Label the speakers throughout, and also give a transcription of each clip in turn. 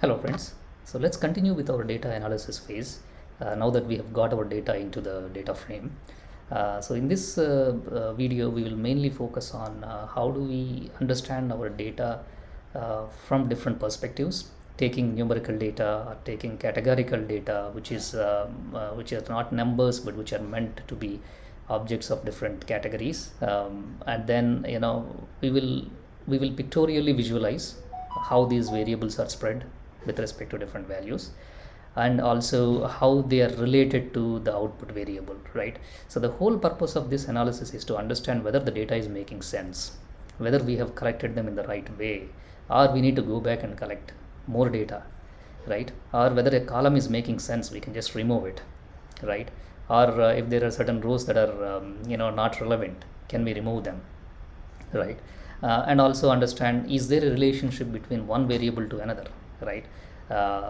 Speaker 1: Hello friends. So let's continue with our data analysis phase now that we have got our data into the data frame. So in this video we will mainly focus on how do we understand our data from different perspectives, taking numerical data or taking categorical data, which are not numbers but which are meant to be objects of different categories, and then we will pictorially visualize how these variables are spread with respect to different values, and also how they are related to the output variable, right? So the whole purpose of this analysis is to understand whether the data is making sense, whether we have collected them in the right way, or we need to go back and collect more data, right? Or whether a column is making sense, we can just remove it, right? Or if there are certain rows that are not relevant, can we remove them, right? And also understand, is there a relationship between one variable to another, right?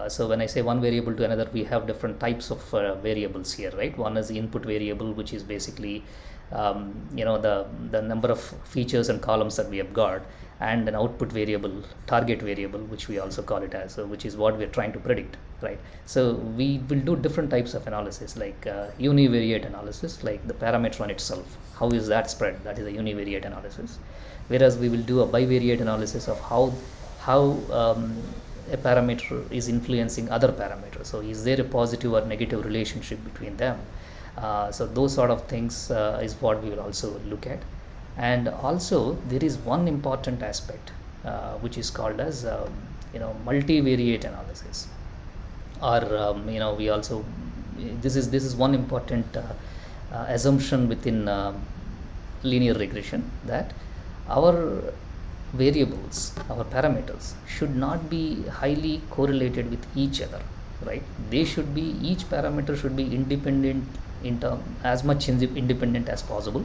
Speaker 1: So when I say one variable to another, we have different types of variables here, right? One is the input variable, which is basically the number of features and columns that we have got, and an output variable, target variable, which we also call it as, which is what we're trying to predict, right? So we will do different types of analysis, like univariate analysis, like the parameter on itself, how is that spread, that is a univariate analysis. Whereas we will do a bivariate analysis of how a parameter is influencing other parameters. So is there a positive or negative relationship between them? So those sort of things is what we will also look at. And also there is one important aspect which is called as multivariate analysis, or we also, this is one important assumption within linear regression, that our variables, our parameters should not be highly correlated with each other, right? They should be, each parameter should be independent in term, as much independent as possible,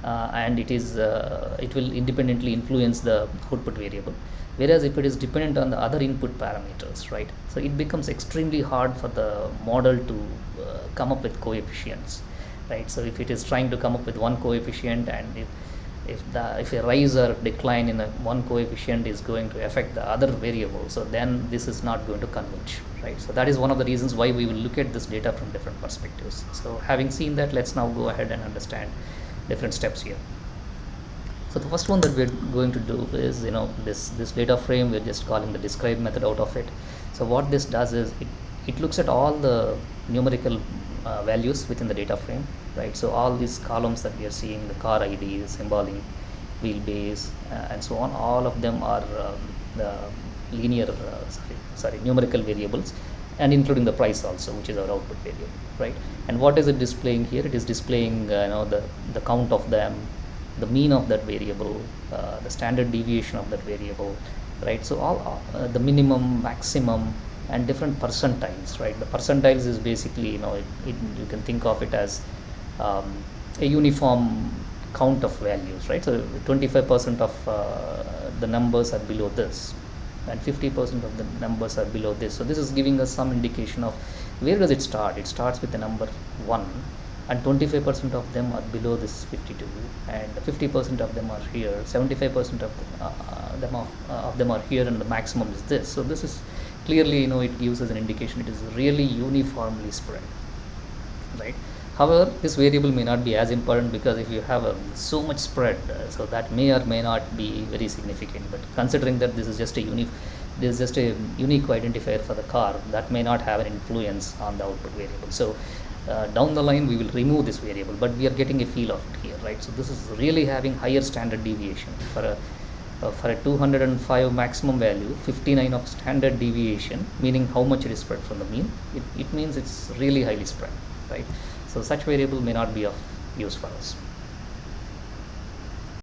Speaker 1: and it will independently influence the output variable. Whereas if it is dependent on the other input parameters, right, so it becomes extremely hard for the model to come up with coefficients, right? So if it is trying to come up with one coefficient, and if a rise or decline in one coefficient is going to affect the other variable, so then this is not going to converge, right? So that is one of the reasons why we will look at this data from different perspectives. So having seen that, let's now go ahead and understand different steps here. So the first one that we're going to do is, this data frame, we're just calling the describe method out of it. So what this does is it looks at all the numerical values within the data frame, right? So all these columns that we are seeing, the car ID, symbolic, wheelbase, and so on, all of them are the linear numerical variables, and including the price also, which is our output variable, right? And what is it displaying here? It is displaying the count of them, the mean of that variable, the standard deviation of that variable, right? So all the minimum, maximum, and different percentiles, right? The percentiles is basically, you can think of it as a uniform count of values, right? So 25% of the numbers are below this, and 50% of the numbers are below this. So this is giving us some indication of where does it start. It starts with the number 1, and 25% of them are below this 52, and 50% of them are here, 75% of them are here, and the maximum is this. So this is clearly, it gives us an indication it is really uniformly spread, right? However, this variable may not be as important, because if you have so much spread, so that may or may not be very significant. But considering that this is just a unique identifier for the car, that may not have an influence on the output variable. So down the line we will remove this variable, but we are getting a feel of it here, right? So this is really having higher standard deviation for a 205 maximum value, 59 of standard deviation, meaning how much it is spread from the mean. It means it's really highly spread, right? So such variable may not be of use for us.